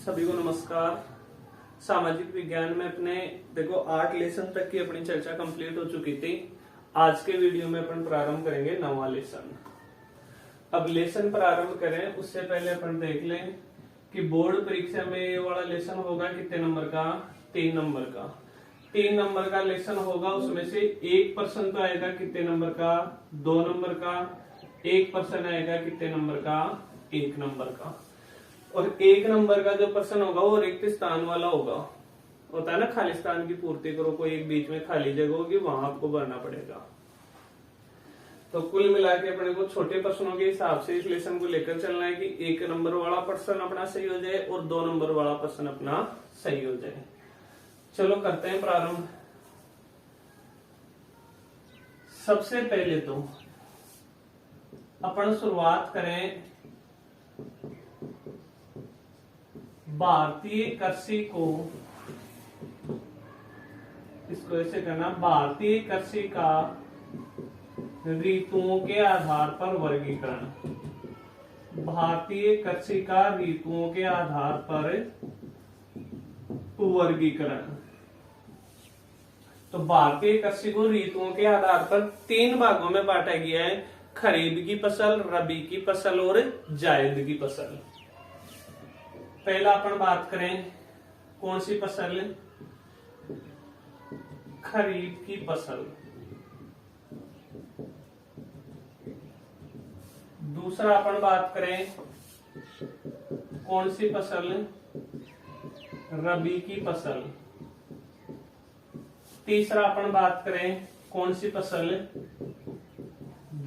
सभी को नमस्कार। सामाजिक विज्ञान में अपने 8 लेसन तक की अपनी चर्चा कंप्लीट हो चुकी थी। आज के वीडियो में अपन प्रारंभ करेंगे 9वां लेसन। अब लेसन प्रारंभ करें उससे पहले अपन देख लें कि बोर्ड परीक्षा में ये वाला लेसन होगा कितने नंबर का? 3 नंबर का। 3 नंबर का लेसन होगा, उसमें से 1% तो आएगा कितने नंबर का? 2 नंबर का। 1% आएगा कितने नंबर का? 1 नंबर का। और 1 नंबर का जो प्रश्न होगा वो रिक्त स्थान वाला होगा। होता है ना, खाली स्थान की पूर्ति करो, कोई एक बीच में खाली जगह होगी वहां आपको भरना पड़ेगा। तो कुल मिला के अपने को छोटे प्रश्नों के हिसाब से इस लेसन को लेकर चलना है कि 1 नंबर वाला प्रश्न अपना सही हो जाए और 2 नंबर वाला प्रश्न अपना सही हो जाए। चलो करते हैं प्रारंभ। सबसे पहले तो अपन शुरुआत करें भारतीय कृषि को, इसको ऐसे करना, भारतीय कृषि का ऋतुओं के आधार पर वर्गीकरण। भारतीय कृषि का ऋतुओं के आधार पर वर्गीकरण। तो भारतीय कृषि को ऋतुओं के आधार पर 3 भागों में बांटा गया है: खरीफ की फसल, रबी की फसल और जायद की फसल। पहला अपन बात करें कौन सी फसल? खरीफ की फसल। दूसरा अपन बात करें कौन सी फसल? रबी की फसल। तीसरा अपन बात करें कौन सी फसल?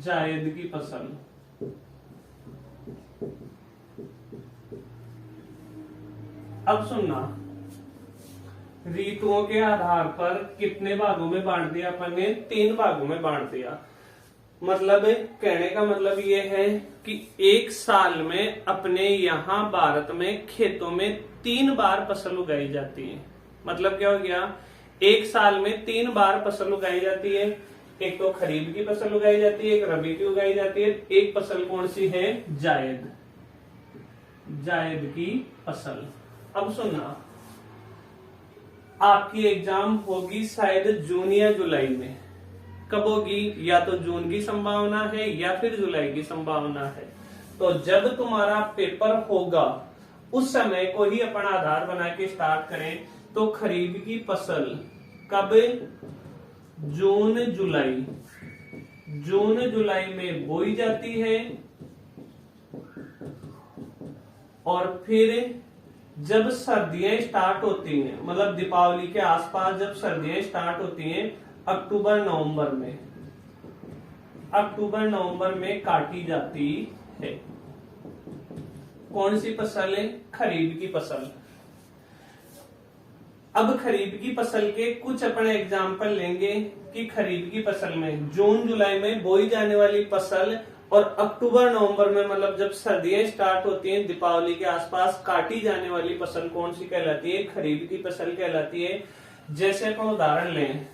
जायद की फसल। अब सुनना, ऋतुओं के आधार पर कितने भागों में बांट दिया अपन ने? 3 भागों में बांट दिया। मतलब कहने का मतलब ये है कि एक साल में अपने यहाँ भारत में खेतों में 3 बार फसल उगाई जाती है। मतलब क्या हो गया? एक साल में 3 बार फसल उगाई जाती है। एक तो खरीफ की फसल उगाई जाती है, एक रबी की उगाई जाती है, एक फसल कौन सी है? जायद। जायद की फसल। अब सुनना, आपकी एग्जाम होगी शायद जून या जुलाई में। कब होगी? या तो जून की संभावना है या फिर जुलाई की संभावना है। तो जब तुम्हारा पेपर होगा उस समय को ही अपन आधार बना के स्टार्ट करें। तो खरीफ की फसल कब? जून जुलाई। जून जुलाई में बोई जाती है और फिर जब सर्दियां स्टार्ट होती हैं, मतलब दीपावली के आसपास जब सर्दियां स्टार्ट होती हैं, अक्टूबर नवंबर में, अक्टूबर नवंबर में काटी जाती है। कौन सी फसल है? खरीफ की फसल। अब खरीफ की फसल के कुछ अपन एग्जाम्पल लेंगे कि खरीफ की फसल में जून जुलाई में बोई जाने वाली फसल और अक्टूबर नवंबर में, मतलब जब सर्दियां स्टार्ट होती हैं दीपावली के आसपास, काटी जाने वाली फसल कौन सी कहलाती है? खरीफ की फसल कहलाती है। जैसे अपन उदाहरण लें,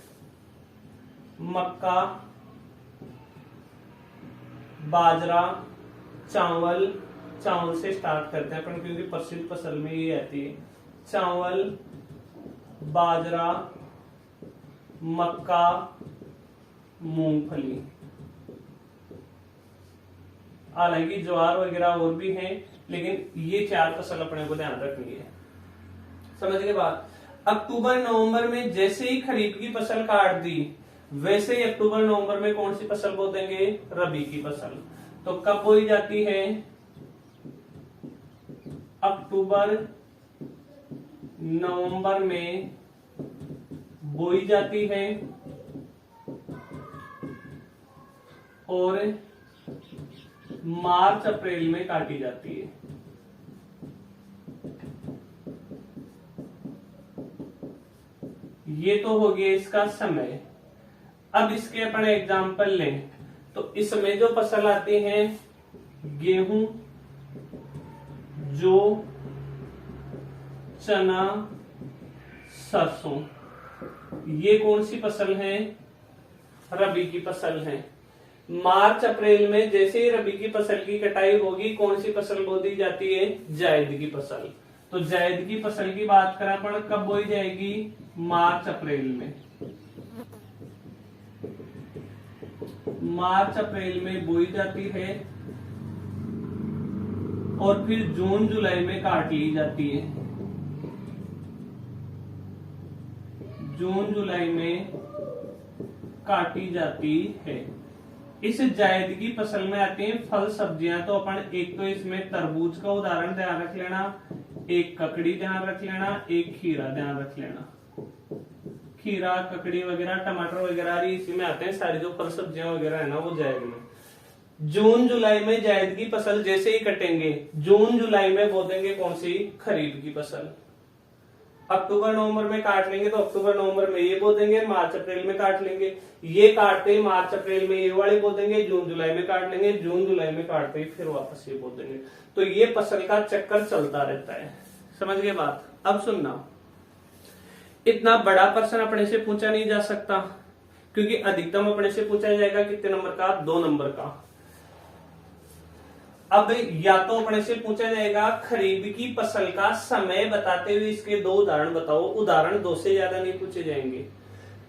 मक्का, बाजरा, चावल। चावल से स्टार्ट करते हैं अपन क्योंकि प्रसिद्ध फसल में ये आती है। चावल, बाजरा, मक्का, मूंगफली। हालांकि ज्वार वगैरह और भी हैं, लेकिन ये 4 फसल अपने को ध्यान रखनी है। समझ के बाद अक्टूबर नवंबर में जैसे ही खरीफ की फसल काट दी, वैसे ही अक्टूबर नवंबर में कौन सी फसल बो देंगे? रबी की फसल। तो कब बोई जाती है? अक्टूबर नवंबर में बोई जाती है और मार्च अप्रैल में काटी जाती है। ये तो हो गया इसका समय। अब इसके अपन एग्जाम्पल लें तो इसमें जो फसल आती है गेहूं, जौ, चना, सरसों, ये कौन सी फसल है? रबी की फसल है। मार्च अप्रैल में जैसे ही रबी की फसल की कटाई होगी, कौन सी फसल बो दी जाती है? जायद की फसल। तो जायद की फसल की बात करें अपन, कब बोई जाएगी? मार्च अप्रैल में। मार्च अप्रैल में बोई जाती है और फिर जून जुलाई में काट ली जाती है। जून जुलाई में काटी जाती है। इस जायद की फसल में आती हैं फल सब्जियां। तो अपन एक तो इसमें तरबूज का उदाहरण ध्यान रख लेना, एक ककड़ी ध्यान रख लेना, एक खीरा ध्यान रख लेना। खीरा, ककड़ी वगैरह, टमाटर वगैरह इसी में आते हैं। सारी जो फल सब्जियां वगैरह है ना वो जायद में। जून जुलाई में जायद की फसल जैसे ही कटेंगे, जून जुलाई में बो देंगे कौन सी? खरीफ की फसल। अक्टूबर नवंबर में काट लेंगे तो अक्टूबर नवंबर में ये बो देंगे, मार्च अप्रैल में काट लेंगे। ये काटते ही मार्च अप्रैल में ये वाले बो देंगे, जून जुलाई में काट लेंगे, जून जुलाई में काटते ही फिर वापस ये बो देंगे। तो ये फसल का चक्कर चलता रहता है। समझ गए बात? अब सुनना, इतना बड़ा प्रश्न अपने से पूछा नहीं जा सकता, क्योंकि अधिकतम अपने से पूछा जाएगा कितने नंबर का? 2 नंबर का। अब या तो अपने से पूछा जाएगा खरीफ की फसल का समय बताते हुए इसके 2 उदाहरण बताओ। उदाहरण 2 से ज्यादा नहीं पूछे जाएंगे।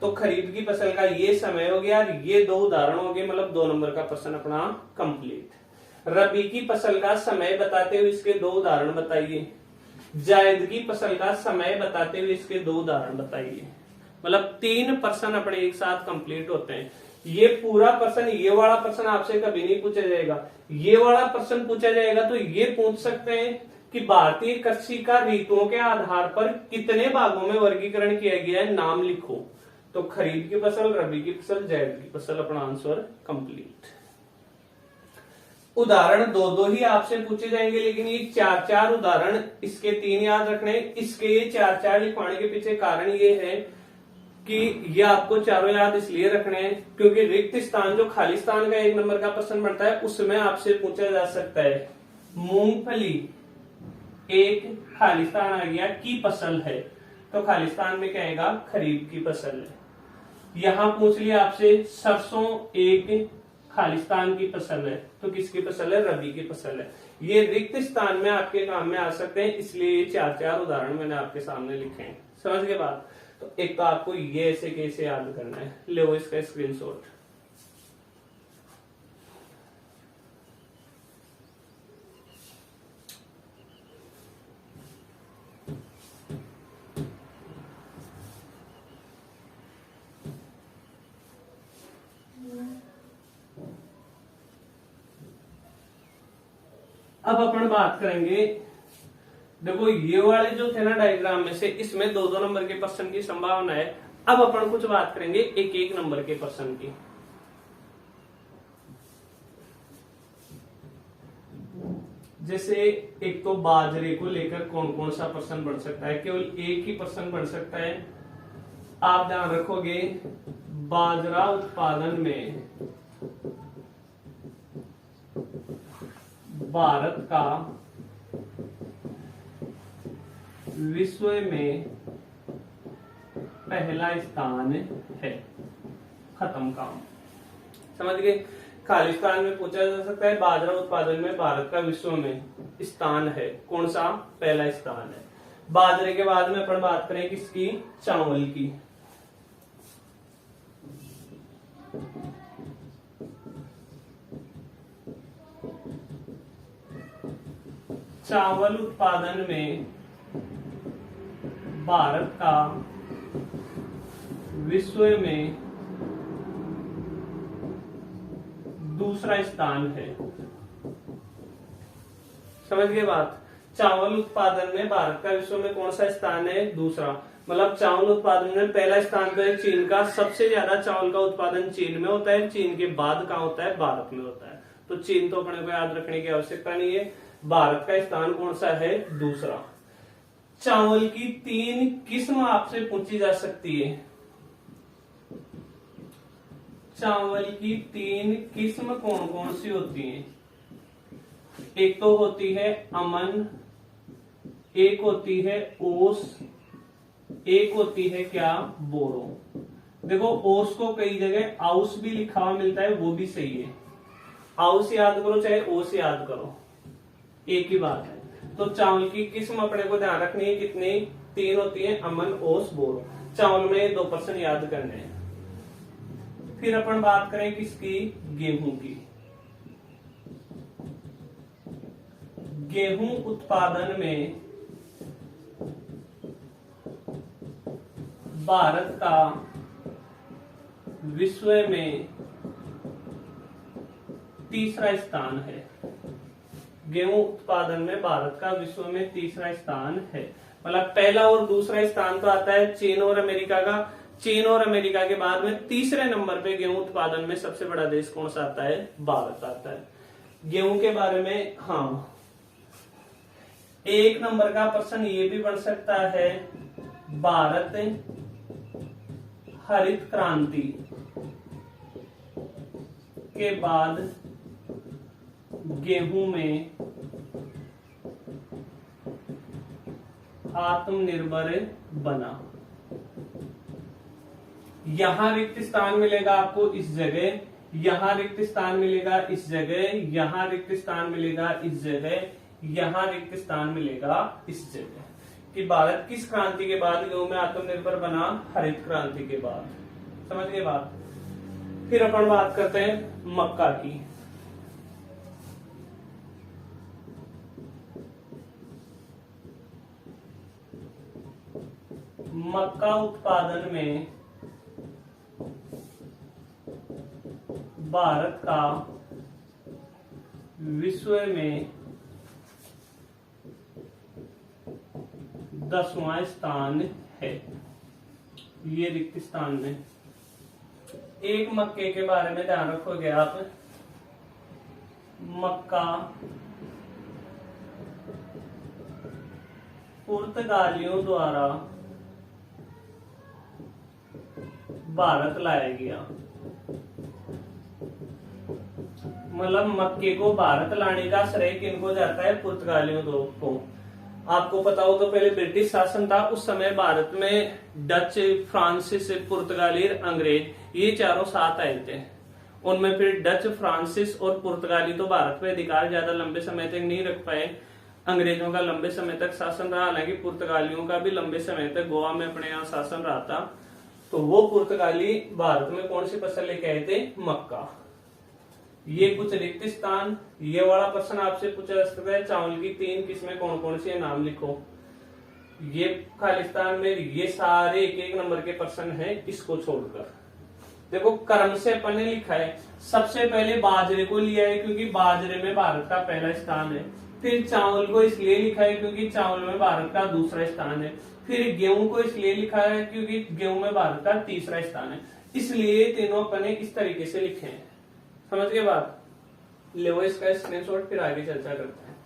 तो खरीफ की फसल का ये समय हो गया, ये 2 उदाहरण हो गए, मतलब 2 नंबर का प्रश्न अपना कंप्लीट। रबी की फसल का समय बताते हुए इसके 2 उदाहरण बताइए। जायद की फसल का समय बताते हुए इसके 2 उदाहरण बताइए। मतलब 3 प्रश्न अपने एक साथ कंप्लीट होते हैं। ये पूरा प्रश्न, ये वाला प्रश्न आपसे कभी नहीं पूछा जाएगा। ये वाला प्रश्न पूछा जाएगा तो ये पूछ सकते हैं कि भारतीय कृषि का ऋतुओं के आधार पर कितने भागों में वर्गीकरण किया गया है, नाम लिखो। तो खरीफ की फसल, रबी की फसल, जायद की फसल, अपना आंसर कंप्लीट। उदाहरण 2-2 ही आपसे पूछे जाएंगे, लेकिन ये 4-4 उदाहरण, इसके 3 याद रखने। इसके ये 4-4 लिखवाने के पीछे कारण ये है कि ये आपको चारों याद इसलिए रखने हैं क्योंकि रिक्त स्थान, जो खाली स्थान का 1 नंबर का प्रश्न बनता है, उसमें आपसे पूछा जा सकता है मूंगफली एक खाली स्थान आ गया की फसल है, तो खाली स्थान में क्या आएगा? खरीफ की फसल है। यहां पूछ लिया आपसे सरसों एक खालिस्तान की फसल है, तो किसकी फसल है? रबी की फसल है। ये रिक्त स्थान में आपके काम में आ सकते हैं, इसलिए ये 4-4 उदाहरण मैंने आपके सामने लिखे हैं। समझ के बाद? तो एक तो आपको ये ऐसे कैसे याद करना है, ले इसका स्क्रीनशॉट। अब अपन बात करेंगे, देखो ये वाले जो थे ना डायग्राम में से, इसमें 2-2 नंबर के प्रश्न की संभावना है। अब अपन कुछ बात करेंगे 1-1 नंबर के प्रश्न की। जैसे एक तो बाजरे को लेकर कौन कौन सा प्रश्न बन सकता है? केवल एक ही प्रश्न बन सकता है। आप ध्यान रखोगे, बाजरा उत्पादन में भारत का विश्व में पहला स्थान है। खत्म काम। समझ गए? खालिस्तान में पूछा जा सकता है, बाजरा उत्पादन में भारत का विश्व में स्थान है, कौन सा? पहला स्थान है। बाजरे के बाद में अपन बात करें किसकी? चावल की। चावल उत्पादन में भारत का विश्व में दूसरा स्थान है। समझ गए बात? चावल उत्पादन में भारत का विश्व में कौन सा स्थान है? दूसरा। मतलब चावल उत्पादन में पहला स्थान तो है चीन का, सबसे ज्यादा चावल का उत्पादन चीन में होता है। चीन के बाद कहां होता है? भारत में होता है। तो चीन तो अपने को याद रखने की आवश्यकता नहीं है। भारत का स्थान कौन सा है? दूसरा। चावल की 3 किस्म आपसे पूछी जा सकती है। चावल की 3 किस्म कौन कौन सी होती हैं? एक तो होती है अमन, एक होती है ओस, एक होती है क्या? बोरो। देखो ओस को कई जगह आउस भी लिखा हुआ मिलता है, वो भी सही है। आउस याद करो चाहे ओस याद करो, एक ही बात है। तो चावल की किस्म अपने को ध्यान रखनी है, कितनी 3 होती है, अमन, ओस, बोरो। चावल में 2% याद करने हैं। फिर अपन बात करें किसकी, गेहूं की। गेहूं उत्पादन में भारत का विश्व में तीसरा स्थान है। गेहूं उत्पादन में भारत का विश्व में तीसरा स्थान है। मतलब पहला और दूसरा स्थान तो आता है चीन और अमेरिका का। चीन और अमेरिका के बाद में तीसरे नंबर पे गेहूं उत्पादन में सबसे बड़ा देश कौन सा आता है, भारत आता है। गेहूं के बारे में हाँ, 1 नंबर का प्रश्न ये भी बन सकता है, भारत हरित क्रांति के बाद गेहूं में आत्मनिर्भर बना। यहां रिक्त स्थान मिलेगा आपको इस जगह, यहां रिक्त स्थान मिलेगा इस जगह, यहां रिक्त स्थान मिलेगा इस जगह, यहां रिक्त स्थान मिलेगा इस जगह, कि भारत किस क्रांति के बाद गेहूं में आत्मनिर्भर बना, हरित क्रांति के बाद। समझ गए बात। फिर अपन बात करते हैं मक्का की। मक्का उत्पादन में भारत का विश्व में 10वां स्थान है। ये रिक्त स्थान में एक मक्के के बारे में ध्यान रखोगे आप। मक्का पुर्तगालियों द्वारा भारत लाया गया। मतलब मक्के को भारत लाने का श्रेय किनको जाता है, पुर्तगालियों को। आपको पता हो तो पहले ब्रिटिश शासन था, उस समय भारत में डच, फ्रांसिस, पुर्तगाली, अंग्रेज ये चारों साथ आए थे। उनमें फिर डच, फ्रांसिस और पुर्तगाली तो भारत पे अधिकार ज्यादा लंबे समय तक नहीं रख पाए। अंग्रेजों का लंबे समय तक शासन रहा, हालांकि पुर्तगालियों का भी लंबे समय तक गोवा में अपने यहाँ शासन रहा था। तो वो पुर्तगाली भारत में कौन सी फसल लेके आए थे, मक्का। ये कुछ रिक्त स्थान। ये वाला प्रश्न आपसे पूछा जा सकता है, चावल की 3 किस्में कौन कौन सी है, नाम लिखो। ये खालिस्तान में ये सारे 1-1 नंबर के प्रश्न है, इसको छोड़कर। देखो क्रम से अपन ने लिखा है, सबसे पहले बाजरे को लिया है क्योंकि बाजरे में भारत का पहला स्थान है। फिर चावल को इसलिए लिखा है क्योंकि चावल में भारत का दूसरा स्थान है। फिर गेहूं को इसलिए लिखा है क्योंकि गेहूं में भारत का तीसरा स्थान है। इसलिए तीनों अपन ने इस तरीके से लिखे हैं। समझ गए बात। ले इसका स्क्रीनशॉट, फिर आगे चर्चा करते हैं।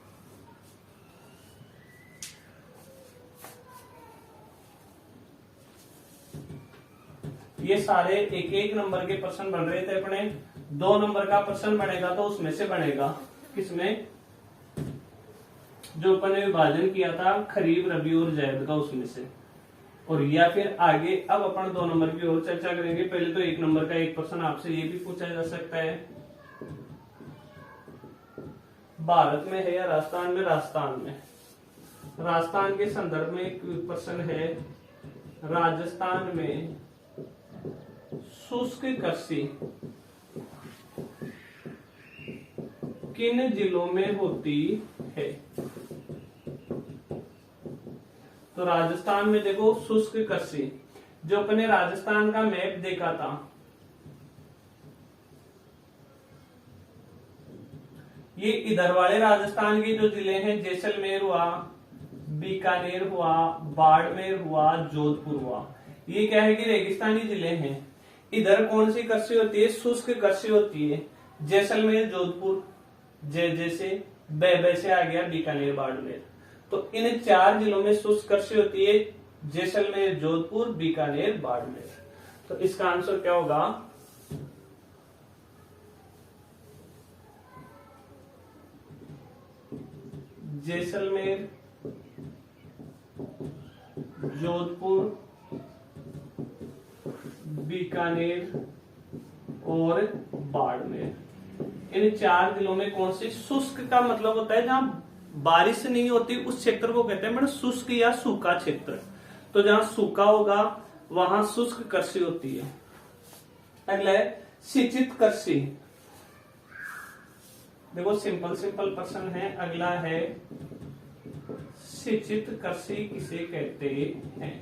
ये सारे 1-1 नंबर के प्रश्न बन रहे थे अपने। 2 नंबर का प्रश्न बनेगा तो उसमें से बनेगा किसमें, जो अपन ने विभाजन किया था खरीफ, रबी और जायद का, उसमें से। और या फिर आगे अब अपन 2 नंबर की और चर्चा करेंगे। पहले तो 1 नंबर का एक प्रश्न आपसे ये भी पूछा जा सकता है, भारत में है या राजस्थान में। राजस्थान में, राजस्थान के संदर्भ में एक प्रश्न है, राजस्थान में शुष्क कृषि किन जिलों में होती है। तो राजस्थान में देखो शुष्क कृषि, जो अपने राजस्थान का मैप देखा था, ये इधर वाले राजस्थान के जो जिले हैं, जैसलमेर हुआ, बीकानेर हुआ, बाड़मेर हुआ, जोधपुर हुआ, ये क्या है कि रेगिस्तानी जिले हैं। इधर कौन सी कृषि होती है, शुष्क कृषि होती है। जैसलमेर, जोधपुर, जैसे से आ गया बीकानेर, बाड़मेर। तो इन 4 जिलों में शुष्क कृषि होती है, जैसलमेर, जोधपुर, बीकानेर, बाड़मेर। तो इसका आंसर क्या होगा, जैसलमेर, जोधपुर, बीकानेर और बाड़मेर। इन 4 जिलों में कौन सी, शुष्क का मतलब होता है जहां बारिश नहीं होती उस क्षेत्र को कहते हैं शुष्क या सूखा क्षेत्र। तो जहां सूखा होगा वहां शुष्क कृषि होती है। अगला है सिंचित कृषि। देखो सिंपल सिंपल प्रश्न है। अगला है सिंचित कृषि किसे कहते हैं।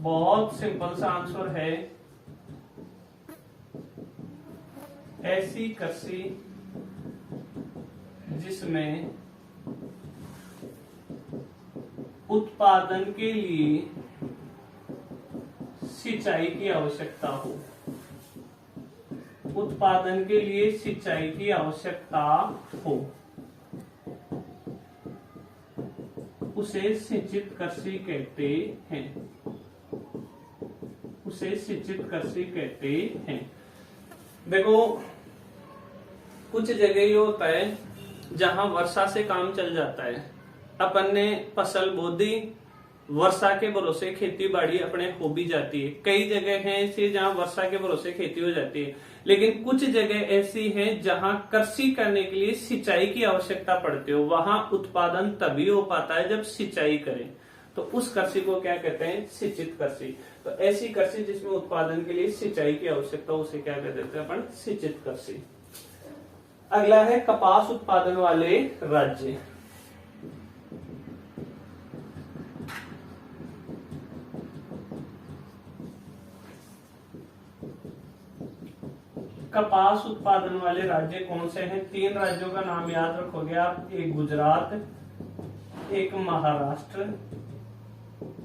बहुत सिंपल सा आंसर है, ऐसी कृषि जिसमें उत्पादन के लिए सिंचाई की आवश्यकता हो। उत्पादन के लिए सिंचाई की आवश्यकता हो उसे सिंचित कृषि कहते हैं। उसे सिंचित कृषि कहते हैं। देखो कुछ जगह ये होता है जहां वर्षा से काम चल जाता है। अपन ने फसल बो दी, वर्षा के भरोसे खेती बाड़ी अपने हो भी जाती है। कई जगह हैं ऐसी जहां वर्षा के भरोसे खेती हो जाती है, लेकिन कुछ जगह ऐसी हैं जहां कृषि करने के लिए सिंचाई की आवश्यकता पड़ती हो। वहां उत्पादन तभी हो पाता है जब सिंचाई करें। तो उस कृषि को क्या कहते हैं, सिंचित कृषि। तो ऐसी कृषि जिसमें उत्पादन के लिए सिंचाई की आवश्यकता, उसे क्या कह देते हैं अपन, सिंचित कृषि। अगला है कपास उत्पादन वाले राज्य। कपास उत्पादन वाले राज्य कौन से हैं? 3 राज्यों का नाम याद रखोगे आप। एक गुजरात, एक महाराष्ट्र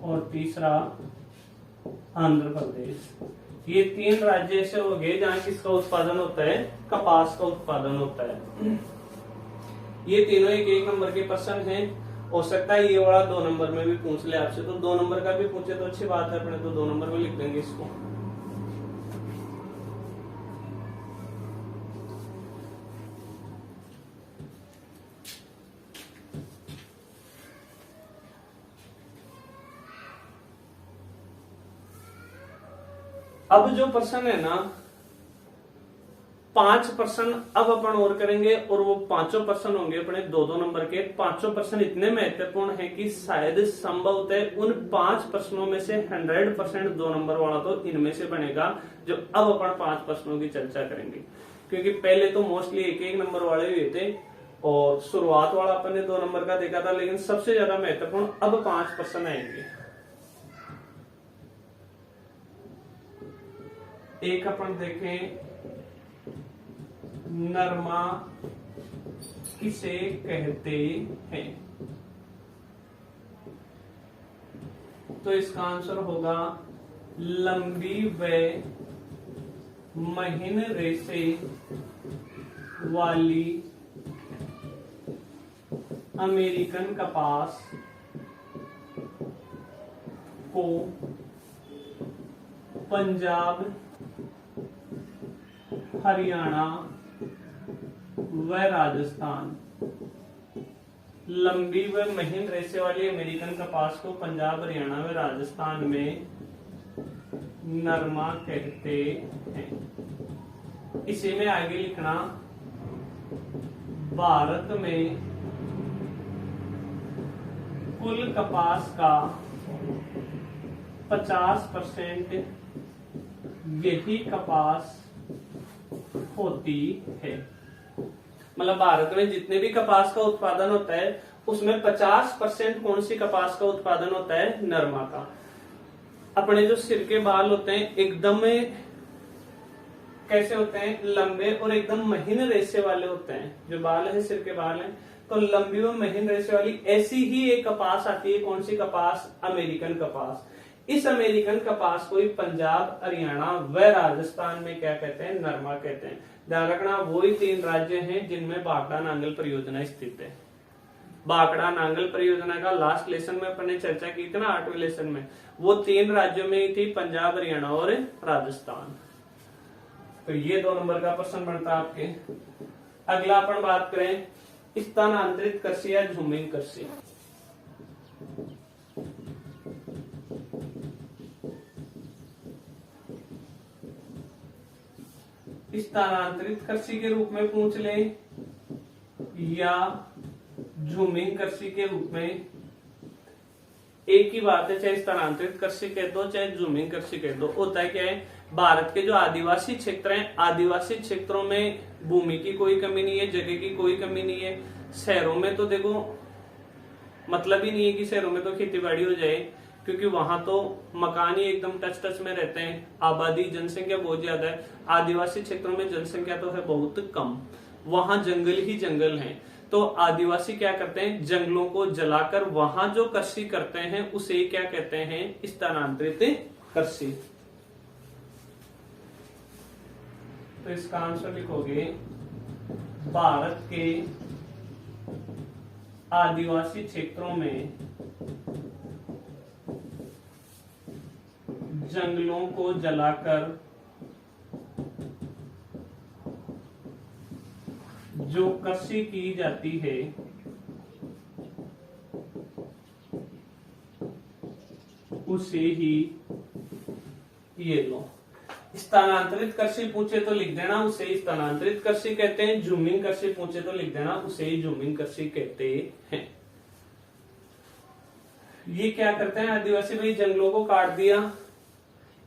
और तीसरा आंध्र प्रदेश। ये 3 राज्य ऐसे हो गए जहां किसका उत्पादन होता है, कपास का उत्पादन होता है। ये तीनों एक नंबर के प्रश्न हैं। हो सकता है ये वाला 2 नंबर में भी पूछ ले आपसे, तो 2 नंबर का भी पूछे तो अच्छी बात है, अपने तो 2 नंबर में लिख देंगे इसको। अब जो प्रश्न है ना, 5 प्रश्न अब अपन और करेंगे और वो 5 प्रश्न होंगे अपने 2-2 नंबर के। 5 प्रश्न इतने महत्वपूर्ण है कि शायद संभवतः उन 5 प्रश्नों में से 100% 2 नंबर वाला तो इनमें से बनेगा, जो अब अपन 5 प्रश्नों की चर्चा करेंगे। क्योंकि पहले तो मोस्टली 1-1 नंबर वाले हुए थे और शुरुआत वाला अपन ने 2 नंबर का देखा था, लेकिन सबसे ज्यादा महत्वपूर्ण अब 5 प्रश्न आएंगे। एक अपन देखें, नरमा किसे कहते हैं? तो इसका आंसर होगा लंबी व महीन रेशे वाली अमेरिकन कपास को पंजाब, हरियाणा व राजस्थान। लंबी व महीन रेशे वाली अमेरिकन कपास को पंजाब, हरियाणा व राजस्थान में नरमा कहते हैं। इसी में आगे लिखना, भारत में कुल कपास का 50% यही कपास होती है। मतलब भारत में जितने भी कपास का उत्पादन होता है उसमें 50% कौन सी कपास का उत्पादन होता है, नरमा का। अपने जो सिर के बाल होते हैं एकदम कैसे होते हैं, लंबे और एकदम महीन रेशे वाले होते हैं। जो बाल है, सिर के बाल हैं, तो लंबी और महीन रेशे वाली ऐसी ही एक कपास आती है। कौन सी कपास, अमेरिकन कपास। इस अमेरिकन कपास को ही पंजाब, हरियाणा व राजस्थान में क्या कहते हैं, नरमा कहते हैं। ध्यान रखना, वही 3 राज्य हैं जिनमें भाखड़ा नांगल परियोजना स्थित है। भाखड़ा नांगल परियोजना का लास्ट लेसन में अपन ने चर्चा की थी ना, 8वें लेसन में, वो 3 राज्यों में ही थी, पंजाब, हरियाणा और राजस्थान। तो ये 2 नंबर का प्रश्न बनता है आपके। अगला अपन बात करें स्थानांतरित कृषि या झूमिंग कृषि। स्थानांतरित कृषि के रूप में पूछ ले या झूमिंग कृषि के रूप में, एक ही बात है, चाहे स्थानांतरित कृषि कह दो चाहे झूमिंग कृषि कह दो। होता है क्या है, भारत के जो आदिवासी क्षेत्र हैं, आदिवासी क्षेत्रों में भूमि की कोई कमी नहीं है, जगह की कोई कमी नहीं है। शहरों में तो देखो मतलब ही नहीं है कि शहरों में तो खेती बाड़ी हो जाए, क्योंकि वहां तो मकान ही एकदम टच टच में रहते हैं, आबादी जनसंख्या बहुत ज्यादा है। आदिवासी क्षेत्रों में जनसंख्या तो है बहुत कम, वहां जंगल ही जंगल हैं। तो आदिवासी क्या करते हैं, जंगलों को जलाकर वहां जो कृषि करते हैं उसे क्या कहते हैं, स्थानांतरित कृषि। तो इसका आंसर लिखोगे, भारत के आदिवासी क्षेत्रों में जंगलों को जलाकर जो कृषि की जाती है उसे ही, ये लो, स्थानांतरित कृषि पूछे तो लिख देना उसे स्थानांतरित कृषि कहते हैं, झूमिंग कृषि पूछे तो लिख देना उसे ही झूमिंग कृषि कहते हैं। ये क्या करते हैं आदिवासी भाई, जंगलों को काट दिया,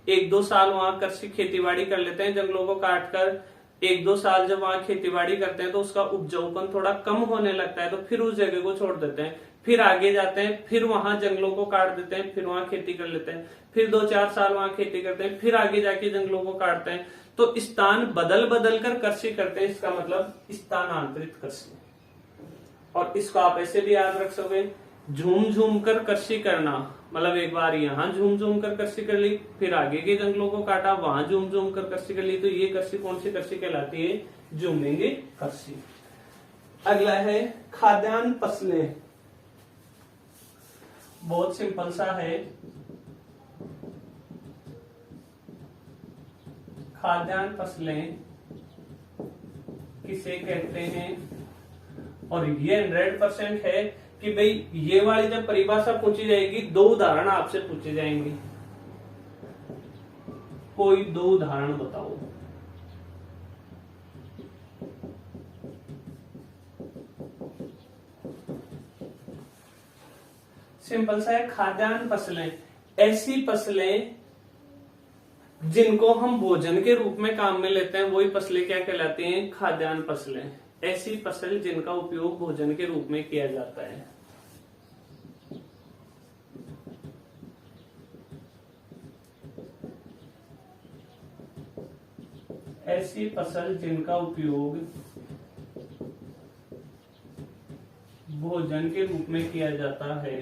1-2 साल वहां कृषि खेतीबाड़ी कर लेते हैं, जंगलों को काट कर 1-2 साल जब वहां खेतीबाड़ी करते हैं तो उसका उपजाऊपन थोड़ा कम होने लगता है, तो फिर उस जगह को छोड़ देते हैं, फिर आगे जाते हैं, फिर वहां जंगलों को काट देते हैं, फिर वहां खेती कर लेते हैं, फिर 2-4 साल वहां खेती करते हैं, फिर आगे जाके जंगलों को काटते हैं। तो स्थान बदल बदल कर कृषि करते हैं, इसका मतलब स्थानांतरित कृषि। और इसको आप ऐसे भी याद रख सकोगे, झूम झूम कर कृषि करना, मतलब एक बार यहाँ झूम झूम कर कृषि कर ली, फिर आगे के जंगलों को काटा, वहां झूम झूम कर कृषि कर ली, तो ये कृषि कौन सी कृषि कहलाती है, झूमिंग कृषि। अगला है खाद्यान्न फसलें, बहुत सिंपल सा है, खाद्यान्न फसलें किसे कहते हैं। और ये 100% है कि भाई ये वाली जब परिभाषा पूछी जाएगी, 2 उदाहरण आपसे पूछे जाएंगे, कोई 2 उदाहरण बताओ। सिंपल सा है, खाद्यान्न फसलें, ऐसी फसलें जिनको हम भोजन के रूप में काम में लेते हैं, वही फसलें क्या कहलाती हैं, खाद्यान्न फसलें। ऐसी फसल जिनका उपयोग भोजन के रूप में किया जाता है। ऐसी फसल जिनका उपयोग भोजन के रूप में किया जाता है,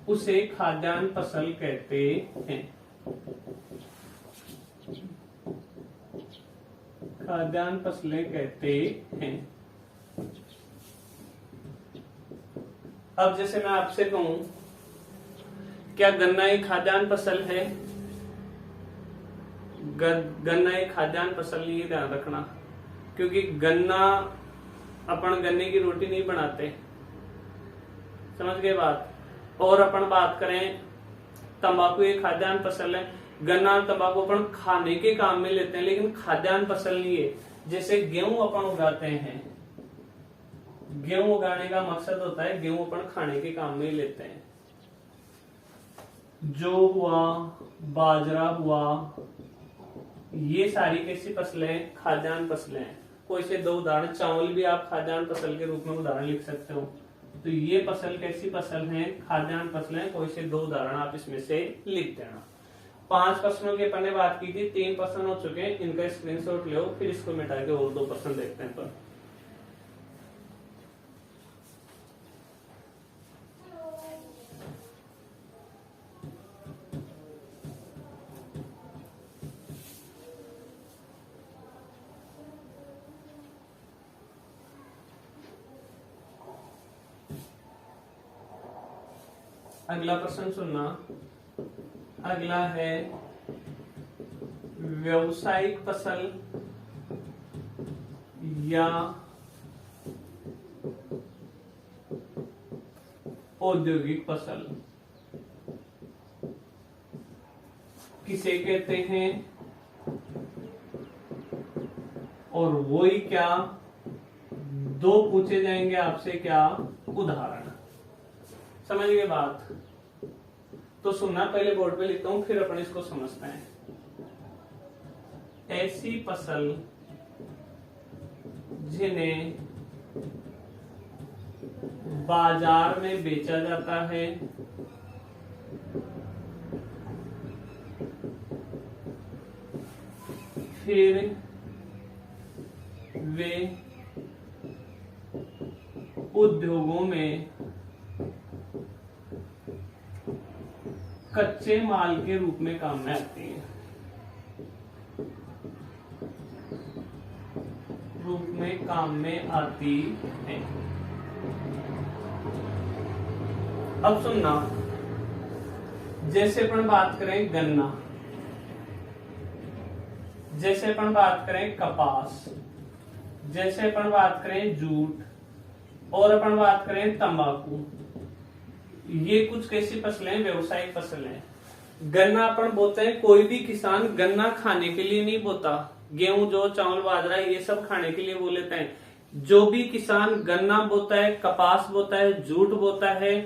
उसे खाद्यान्न फसल कहते हैं। खाद्यान्न फसलें कहते हैं। अब जैसे मैं आपसे कहूं, क्या गन्ना एक खाद्यान्न फसल है? गन्ना एक खाद्यान्न फसल नहीं, ये ध्यान रखना, क्योंकि गन्ना अपन गन्ने की रोटी नहीं बनाते, समझ गए बात। और अपन बात करें, तंबाकू एक खाद्यान्न फसल है, गन्ना और तंबाकू अपन खाने के काम में लेते हैं, लेकिन खाद्यान्न फसल नहीं है। जैसे गेहूं अपन उगाते हैं, गेहूं उगाने का मकसद होता है गेहूं अपन खाने के काम में लेते हैं। जौ हुआ, बाजरा हुआ, ये सारी कैसी फसलें, खाद्यान्न फसलें हैं। कोई से 2 उदाहरण, चावल भी आप खाद्यान्न फसल के रूप में उदाहरण लिख सकते हो। तो ये फसल कैसी फसल है, खाद्यान्न फसलें। कोई से 2 उदाहरण आप इसमें से लिख देना। 5 प्रश्नों की अपन ने बात की थी, 3 प्रश्न हो चुके हैं, इनका स्क्रीनशॉट लो, फिर इसको मिटा के और 2 प्रश्न देखते हैं पर। अगला प्रश्न सुनना। अगला है व्यावसायिक फसल या औद्योगिक फसल किसे कहते हैं? और वही क्या, दो पूछे जाएंगे आपसे क्या, उदाहरण। समझ गए बात? तो सुनना, पहले बोर्ड पे लिखता हूं फिर अपन इसको समझते हैं। ऐसी फसल जिन्हें बाजार में बेचा जाता है, फिर वे उद्योगों में कच्चे माल के रूप में काम में आती है, रूप में काम में आती है। अब सुनना, जैसे अपन बात करें गन्ना, जैसे अपन बात करें कपास, जैसे अपन बात करें जूट, और अपन बात करें तंबाकू, ये कुछ कैसी फसलें, व्यवसायिक फसलें। गन्ना अपन बोते हैं, कोई भी किसान गन्ना खाने के लिए नहीं बोता, गेहूं जो चावल बाजरा ये सब खाने के लिए बो लेते हैं। जो भी किसान गन्ना बोता है, कपास बोता है, जूट बोता है,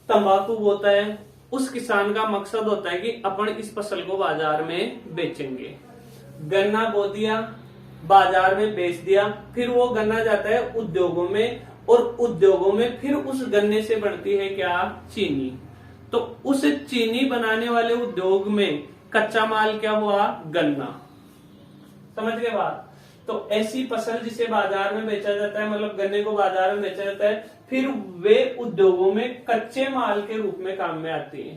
तंबाकू बोता है, उस किसान का मकसद होता है कि अपन इस फसल को बाजार में बेचेंगे। गन्ना बो दिया, बाजार में बेच दिया, फिर वो गन्ना जाता है उद्योगों में, और उद्योगों में फिर उस गन्ने से बनती है क्या, चीनी। तो उस चीनी बनाने वाले उद्योग में कच्चा माल क्या हुआ, गन्ना। समझ गए बात? तो ऐसी फसल जिसे बाजार में बेचा जाता है, मतलब गन्ने को बाजार में बेचा जाता है, फिर वे उद्योगों में कच्चे माल के रूप में काम में आती है।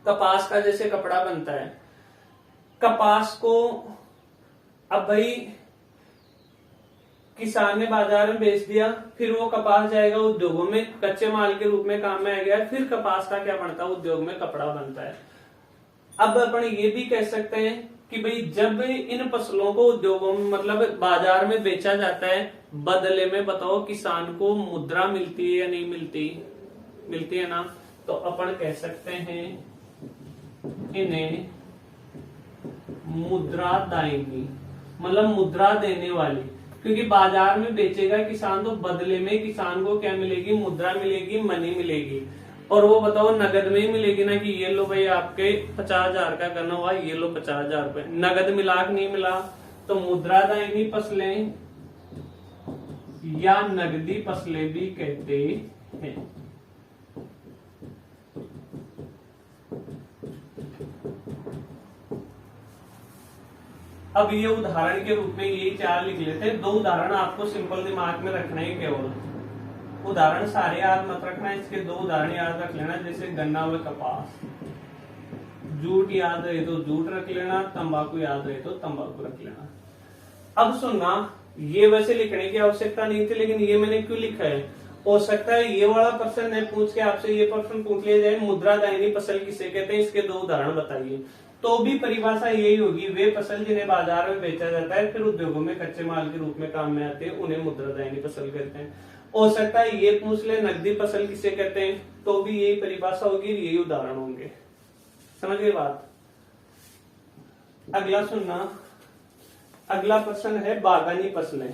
कपास का जैसे कपड़ा बनता है, कपास को अब भाई किसान ने बाजार में बेच दिया, फिर वो कपास जाएगा उद्योगों में, कच्चे माल के रूप में काम में आ गया, फिर कपास का क्या बनता है, उद्योग में कपड़ा बनता है। अब अपन ये भी कह सकते हैं कि भाई जब इन फसलों को उद्योगों में मतलब बाजार में बेचा जाता है, बदले में बताओ किसान को मुद्रा मिलती है या नहीं मिलती, मिलती है ना। तो अपन कह सकते हैं इन्हें मुद्रा दायिनी, मतलब मुद्रा देने वाली, क्योंकि बाजार में बेचेगा किसान तो बदले में किसान को क्या मिलेगी, मुद्रा मिलेगी, मनी मिलेगी। और वो बताओ नगद में ही मिलेगी ना, कि ये लो भाई आपके 50,000 का गन्ना हुआ, ये लो 50,000 रुपए, नगद मिला कि नहीं मिला। तो मुद्रा दायिनी फसलें या नगदी फसलें भी कहते हैं। अब ये उदाहरण के रूप में यही चार लिख लेते हैं। दो उदाहरण आपको सिंपल दिमाग में रखना है, केवल उदाहरण सारे याद मत रखना, इसके दो उदाहरण याद रख लेना। जैसे गन्ना व कपास, जूट याद रहे तो जूट रख लेना, तंबाकू याद रहे तो तंबाकू रख लेना। अब सुनना, ये वैसे लिखने की आवश्यकता नहीं थी, लेकिन ये मैंने क्यों लिखा है, हो सकता है ये वाला प्रश्न है पूछ के आपसे ये प्रश्न पूछ लिया जाए, मुद्रा दायिनी फसल किसे कहते हैं, इसके दो उदाहरण बताइए। तो भी परिभाषा यही होगी, वे फसल जिन्हें बाजार में बेचा जाता है, फिर उद्योगों में कच्चे माल के रूप में काम में आते हैं, उन्हें मुद्रा दायिनी फसल कहते हैं। हो सकता है ये पूछ ले नकदी फसल किसे कहते हैं, तो भी यही परिभाषा होगी, यही उदाहरण होंगे। समझ गए बात? अगला सुनना, अगला प्रश्न है बागानी फसलें।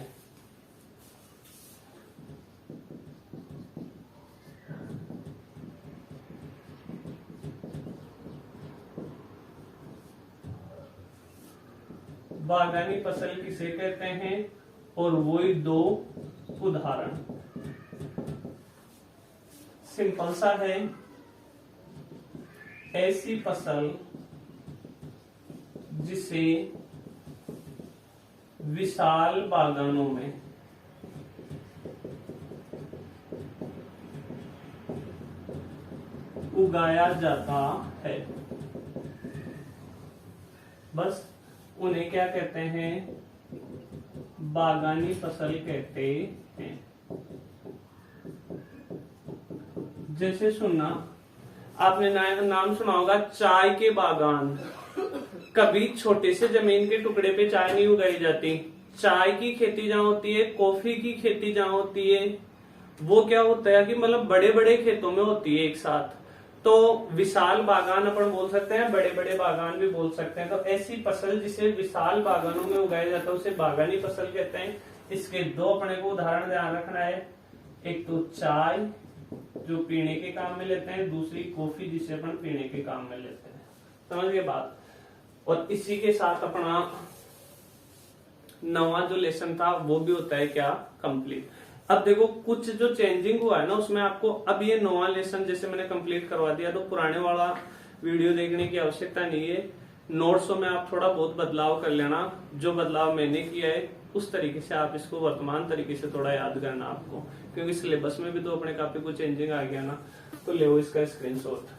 बागानी फसल किसे कहते हैं, और वही दो उदाहरण। सिंपल सा है, ऐसी फसल जिसे विशाल बागानों में उगाया जाता है, बस उन्हें क्या कहते हैं, बागानी फसल कहते हैं। जैसे सुनना, आपने नाम सुना होगा चाय के बागान। कभी छोटे से जमीन के टुकड़े पे चाय नहीं उगाई जाती, चाय की खेती जहां होती है, कॉफी की खेती जहां होती है, वो क्या होता है कि मतलब बड़े बड़े खेतों में होती है एक साथ। तो विशाल बागान अपन बोल सकते हैं, बड़े बड़े बागान भी बोल सकते हैं। तो ऐसी फसल जिसे विशाल बागानों में उगाया जाता है उसे बागानी फसल कहते हैं। इसके दो अपने को उदाहरण ध्यान रखना है, एक तो चाय जो पीने के काम में लेते हैं, दूसरी कॉफी जिसे अपन पीने के काम में लेते हैं। समझ गए बात। और इसी के साथ अपना नवा जो लेसन था वो भी होता है क्या, कंप्लीट। अब देखो कुछ जो चेंजिंग हुआ है ना उसमें आपको, अब ये नवा लेसन जैसे मैंने कंप्लीट करवा दिया तो पुराने वाला वीडियो देखने की आवश्यकता नहीं है। नोट्सों में आप थोड़ा बहुत बदलाव कर लेना, जो बदलाव मैंने किया है उस तरीके से आप इसको वर्तमान तरीके से थोड़ा याद करना आपको, क्योंकि सिलेबस में भी तो अपने काफी कुछ चेंजिंग आ गया ना। तो ले इसका स्क्रीनशॉट।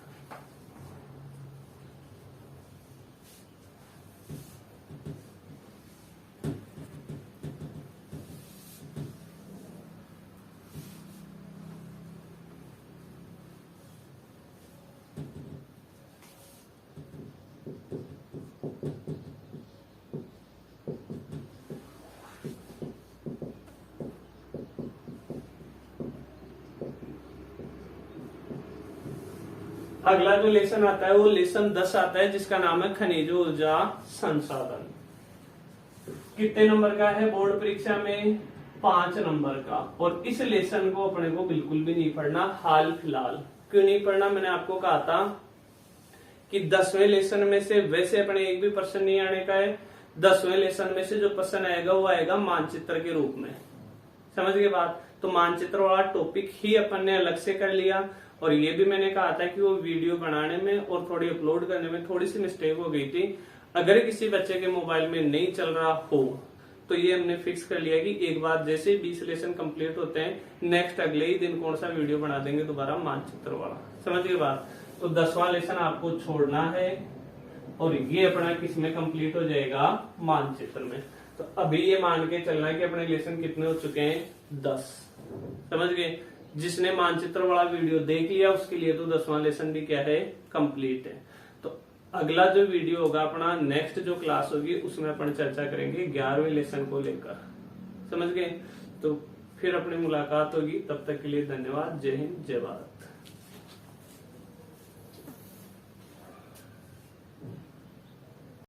अगला जो लेसन आता है वो लेसन 10 आता है, जिसका नाम है खनिज ऊर्जा संसाधन। कितने नंबर का है बोर्ड परीक्षा में, 5 नंबर का। और इस लेसन को अपने को बिल्कुल भी नहीं पढ़ना हाल फिलहाल। क्यों नहीं पढ़ना, मैंने आपको कहा था कि 10वें लेसन में से वैसे अपने एक भी प्रश्न नहीं आने का है। 10वें लेसन में से जो प्रश्न आएगा वो आएगा मानचित्र के रूप में। समझ गए बात। तो मानचित्र वाला टॉपिक ही अपन ने अलग से कर लिया। और ये भी मैंने कहा था कि वो वीडियो बनाने में और थोड़ी अपलोड करने में थोड़ी सी मिस्टेक हो गई थी। अगर किसी बच्चे के मोबाइल में नहीं चल रहा हो तो ये हमने फिक्स कर लिया कि एक बार जैसे 20 लेसन कंप्लीट होते हैं नेक्स्ट अगले ही दिन कौन सा वीडियो बना देंगे दोबारा मानचित्र वाला। समझ गए बात। तो 10वां लेसन आपको छोड़ना है और ये अपना किस में कंप्लीट हो जाएगा, मानचित्र में। तो अभी ये मान के चलना है कि अपने लेसन कितने हो चुके हैं, 10। समझ गए। जिसने मानचित्र वाला वीडियो देख लिया उसके लिए तो 10वां लेसन भी क्या है, कंप्लीट है। तो अगला जो वीडियो होगा अपना, नेक्स्ट जो क्लास होगी उसमें अपन चर्चा करेंगे 11वें लेसन को लेकर। समझ गए। तो फिर अपनी मुलाकात होगी, तब तक के लिए धन्यवाद। जय हिंद, जय भारत।